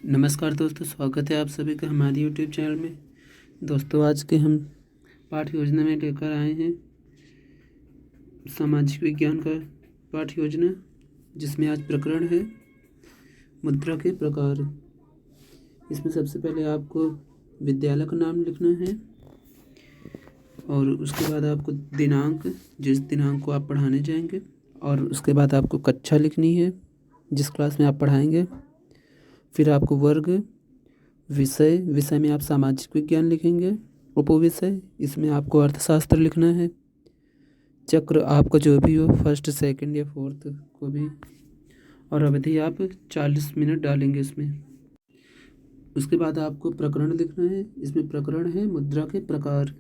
नमस्कार दोस्तों, स्वागत है आप सभी का हमारे यूट्यूब चैनल में। दोस्तों, आज के हम पाठ्य योजना में लेकर आए हैं सामाजिक विज्ञान का पाठ्य योजना, जिसमें आज प्रकरण है मुद्रा के प्रकार। इसमें सबसे पहले आपको विद्यालय का नाम लिखना है और उसके बाद आपको दिनांक, जिस दिनांक को आप पढ़ाने जाएंगे, और उसके बाद आपको कक्षा लिखनी है जिस क्लास में आप पढ़ाएंगे। फिर आपको वर्ग, विषय में आप सामाजिक विज्ञान लिखेंगे। उपविषय, इसमें आपको अर्थशास्त्र लिखना है। चक्र आपका जो भी हो, फर्स्ट, सेकंड या फोर्थ को भी, और अवधि आप 40 मिनट डालेंगे इसमें। उसके बाद आपको प्रकरण लिखना है। इसमें प्रकरण है मुद्रा के प्रकार।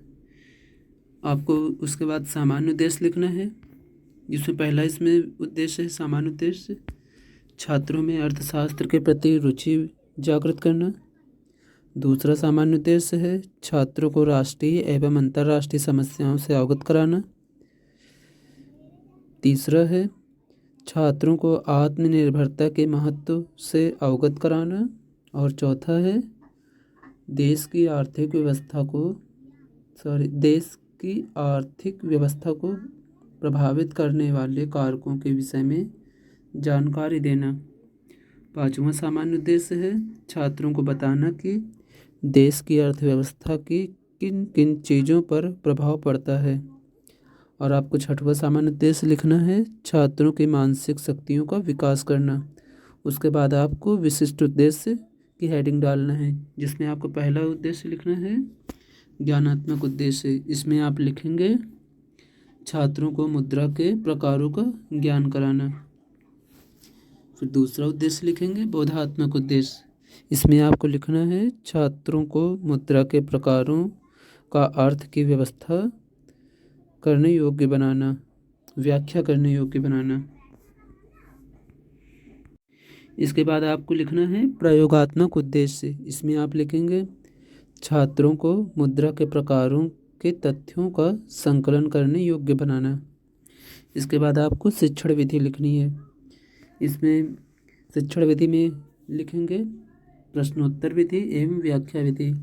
आपको उसके बाद सामान्य उद्देश्य लिखना है, जिसमें पहला इसमें उद्देश्य है सामान्य उद्देश्य, छात्रों में अर्थशास्त्र के प्रति रुचि जागृत करना। दूसरा सामान्य उद्देश्य है छात्रों को राष्ट्रीय एवं अंतर्राष्ट्रीय समस्याओं से अवगत कराना। तीसरा है छात्रों को आत्मनिर्भरता के महत्व से अवगत कराना। और चौथा है देश की आर्थिक व्यवस्था को प्रभावित करने वाले कारकों के विषय में जानकारी देना। पांचवा सामान्य उद्देश्य है छात्रों को बताना कि देश की अर्थव्यवस्था की किन किन चीज़ों पर प्रभाव पड़ता है। और आपको छठवां सामान्य उद्देश्य लिखना है छात्रों की मानसिक शक्तियों का विकास करना। उसके बाद आपको विशिष्ट उद्देश्य की हेडिंग डालना है, जिसमें आपको पहला उद्देश्य लिखना है ज्ञानात्मक उद्देश्य। इसमें आप लिखेंगे छात्रों को मुद्रा के प्रकारों का ज्ञान कराना। फिर दूसरा उद्देश्य लिखेंगे बोधात्मक उद्देश्य। इसमें आपको लिखना है छात्रों को मुद्रा के प्रकारों का अर्थ की व्यवस्था करने योग्य बनाना, व्याख्या करने योग्य बनाना। इसके बाद आपको लिखना है प्रयोगात्मक उद्देश्य। इसमें आप लिखेंगे छात्रों को मुद्रा के प्रकारों के तथ्यों का संकलन करने योग्य बनाना। इसके बाद आपको शिक्षण विधि लिखनी है। इसमें शिक्षण विधि में लिखेंगे प्रश्नोत्तर विधि एवं व्याख्या विधि,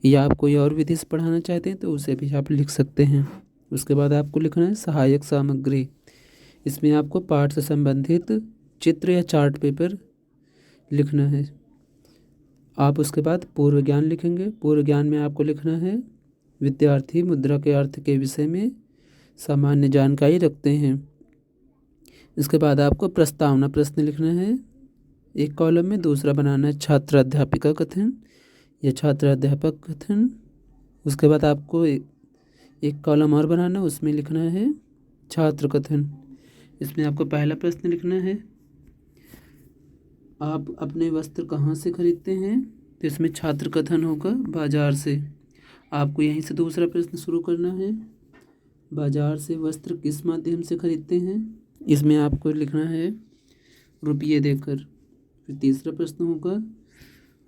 या आप कोई और विधि से पढ़ाना चाहते हैं तो उसे भी आप लिख सकते हैं। उसके बाद आपको लिखना है सहायक सामग्री। इसमें आपको पाठ से संबंधित चित्र या चार्ट पेपर लिखना है। आप उसके बाद पूर्व ज्ञान लिखेंगे। पूर्व ज्ञान में आपको लिखना है विद्यार्थी मुद्रा के अर्थ के विषय में सामान्य जानकारी रखते हैं। इसके बाद आपको प्रस्तावना प्रश्न लिखना है एक कॉलम में। दूसरा बनाना है छात्र अध्यापिका कथन या छात्र अध्यापक कथन। उसके बाद आपको एक कॉलम और बनाना, उसमें लिखना है छात्र कथन। इसमें आपको पहला प्रश्न लिखना है आप अपने वस्त्र कहाँ से खरीदते हैं, तो इसमें छात्र कथन होगा बाजार से। आपको यहीं से दूसरा प्रश्न शुरू करना है बाजार से वस्त्र किस माध्यम से खरीदते हैं। इसमें आपको लिखना है रुपये देकर। फिर तीसरा प्रश्न होगा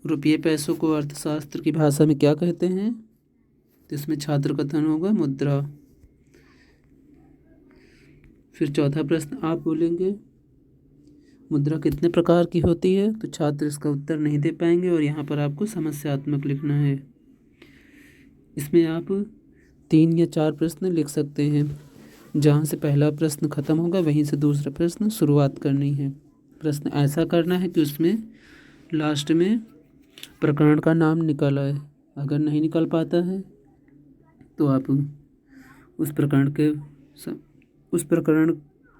रुपये पैसों को अर्थशास्त्र की भाषा में क्या कहते हैं, तो इसमें छात्र कथन होगा मुद्रा। फिर चौथा प्रश्न आप बोलेंगे मुद्रा कितने प्रकार की होती है, तो छात्र इसका उत्तर नहीं दे पाएंगे और यहाँ पर आपको समस्यात्मक लिखना है। इसमें आप 3 या 4 प्रश्न लिख सकते हैं। जहाँ से पहला प्रश्न ख़त्म होगा वहीं से दूसरा प्रश्न शुरुआत करनी है। प्रश्न ऐसा करना है कि उसमें लास्ट में प्रकरण का नाम निकल आए। अगर नहीं निकल पाता है तो आप उस प्रकरण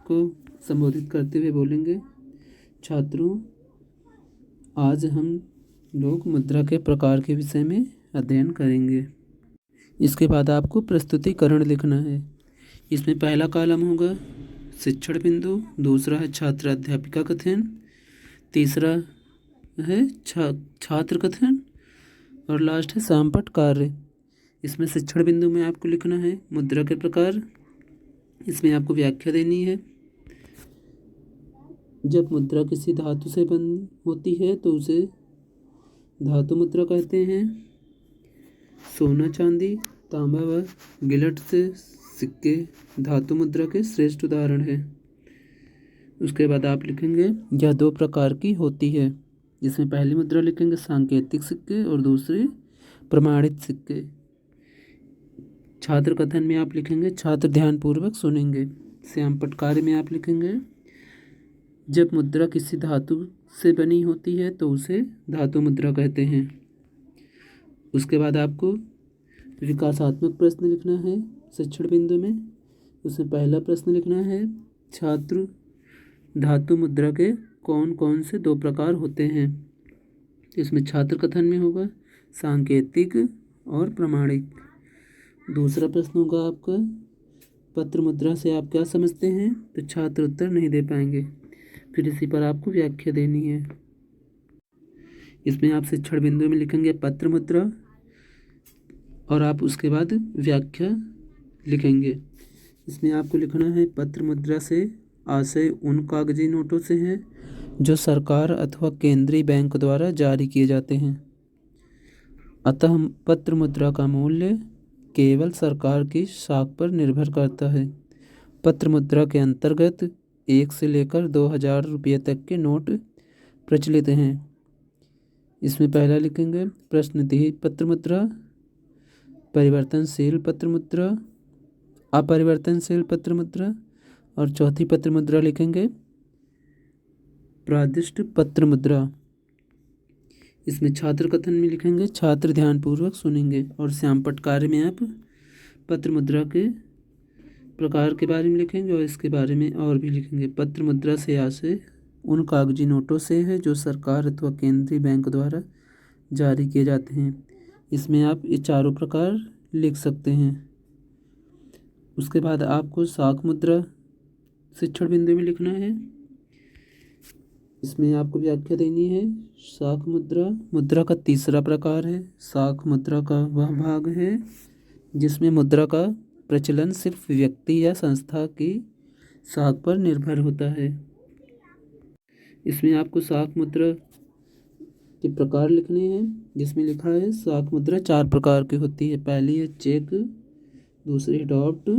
को संबोधित करते हुए बोलेंगे छात्रों, आज हम लोग मुद्रा के प्रकार के विषय में अध्ययन करेंगे। इसके बाद आपको प्रस्तुतिकरण लिखना है। इसमें पहला कॉलम होगा शिक्षण बिंदु, दूसरा है छात्र अध्यापिका कथन, तीसरा है छात्र कथन, और लास्ट है सामपट कार्य। इसमें शिक्षण बिंदु में आपको लिखना है मुद्रा के प्रकार। इसमें आपको व्याख्या देनी है। जब मुद्रा किसी धातु से बनी होती है तो उसे धातु मुद्रा कहते हैं। सोना, चांदी, तांबा व गिलट से सिक्के धातु मुद्रा के श्रेष्ठ उदाहरण हैं। उसके बाद आप लिखेंगे यह 2 प्रकार की होती है। जिसमें पहली मुद्रा लिखेंगे सांकेतिक सिक्के और दूसरी प्रमाणित सिक्के। छात्र कथन में आप लिखेंगे छात्र ध्यानपूर्वक सुनेंगे। श्याम पटकारे में आप लिखेंगे जब मुद्रा किसी धातु से बनी होती है तो उसे धातु मुद्रा कहते हैं। उसके बाद आपको विकासात्मक प्रश्न लिखना है शिक्षण बिंदु में। उसमें पहला प्रश्न लिखना है छात्र धातु मुद्रा के कौन कौन से 2 प्रकार होते हैं। इसमें छात्र कथन में होगा सांकेतिक और प्रमाणिक। दूसरा प्रश्न होगा आपका पत्र मुद्रा से आप क्या समझते हैं, तो छात्र उत्तर नहीं दे पाएंगे। फिर इसी पर आपको व्याख्या देनी है। इसमें आप शिक्षण बिंदु में लिखेंगे पत्र मुद्रा और आप उसके बाद व्याख्या लिखेंगे। इसमें आपको लिखना है पत्र मुद्रा से आशय उन कागजी नोटों से है जो सरकार अथवा केंद्रीय बैंक द्वारा जारी किए जाते हैं। अतः पत्र मुद्रा का मूल्य केवल सरकार की साख पर निर्भर करता है। पत्र मुद्रा के अंतर्गत 1 से लेकर 2000 रुपये तक के नोट प्रचलित हैं। इसमें पहला लिखेंगे प्रश्नदीय पत्र मुद्रा, परिवर्तनशील पत्र मुद्रा, अपरिवर्तनशील पत्र मुद्रा और चौथी पत्र मुद्रा लिखेंगे प्रादिष्ट पत्र मुद्रा। इसमें छात्र कथन में लिखेंगे छात्र ध्यानपूर्वक सुनेंगे और श्याम पटकारे में आप पत्र मुद्रा के प्रकार के बारे में लिखेंगे और इसके बारे में और भी लिखेंगे। पत्र मुद्रा से आशय उन कागजी नोटों से है जो सरकार अथवा केंद्रीय बैंक द्वारा जारी किए जाते हैं। इसमें आप ये चारों प्रकार लिख सकते हैं। उसके बाद आपको साख मुद्रा शिक्षण बिंदु में लिखना है। इसमें आपको व्याख्या देनी है। साख मुद्रा मुद्रा का तीसरा प्रकार है। साख मुद्रा का वह भाग है जिसमें मुद्रा का प्रचलन सिर्फ व्यक्ति या संस्था की साख पर निर्भर होता है। इसमें आपको साख मुद्रा के प्रकार लिखने हैं, जिसमें लिखा है साख मुद्रा 4 प्रकार की होती है। पहली है चेक, दूसरी है ड्राफ्ट,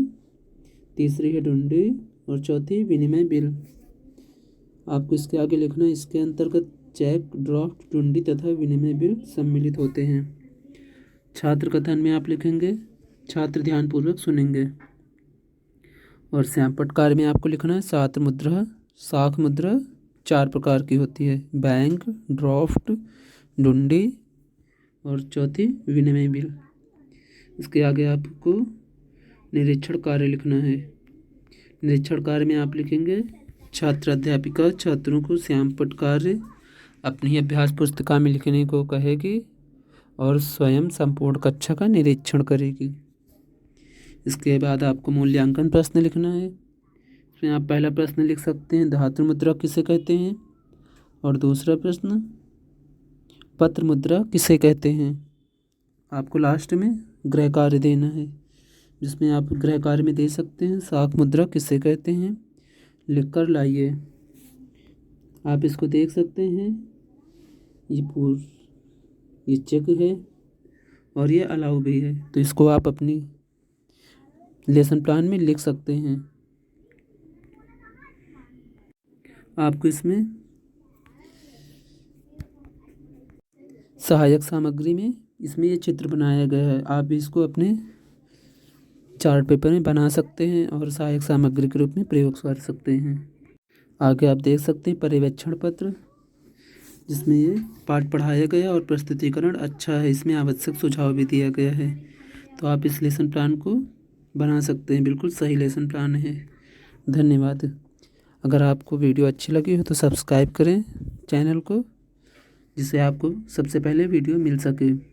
तीसरी है डुंडी और चौथी विनिमय बिल। आपको इसके आगे लिखना है इसके अंतर्गत चेक, ड्राफ्ट, डुंडी तथा विनिमय बिल सम्मिलित होते हैं। छात्र कथन में आप लिखेंगे छात्र ध्यानपूर्वक सुनेंगे और श्याम पटकार में आपको लिखना है साख मुद्रा 4 प्रकार की होती है। बैंक, ड्राफ्ट, डुंडी और चौथी विनिमय बिल। इसके आगे आपको निरीक्षण कार्य लिखना है। निरीक्षण कार्य में आप लिखेंगे छात्र अध्यापिका छात्रों को श्याम पटकार अपनी अभ्यास पुस्तिका में लिखने को कहेगी और स्वयं संपूर्ण कक्षा का निरीक्षण करेगी। इसके बाद आपको मूल्यांकन प्रश्न लिखना है। इसमें आप पहला प्रश्न लिख सकते हैं धातु मुद्रा किसे कहते हैं और दूसरा प्रश्न पत्र मुद्रा किसे कहते हैं। आपको लास्ट में गृह कार्य देना है, जिसमें आप गृह कार्य में दे सकते हैं साख मुद्रा किसे कहते हैं लिखकर लाइए। आप इसको देख सकते हैं, ये चेक है और ये अलाउ भी है, तो इसको आप अपनी लेसन प्लान में लिख सकते हैं। आपको इसमें सहायक सामग्री में इसमें ये चित्र बनाया गया है। आप भी इसको अपने चार्ट पेपर में बना सकते हैं और सहायक सामग्री के रूप में प्रयोग कर सकते हैं। आगे आप देख सकते हैं पर्यवेक्षण पत्र, जिसमें ये पाठ पढ़ाया गया और प्रस्तुतिकरण अच्छा है। इसमें आवश्यक सुझाव भी दिया गया है, तो आप इस लेसन प्लान को बना सकते हैं। बिल्कुल सही लेसन प्लान है। धन्यवाद। अगर आपको वीडियो अच्छी लगी हो तो सब्सक्राइब करें चैनल को, जिससे आपको सबसे पहले वीडियो मिल सके।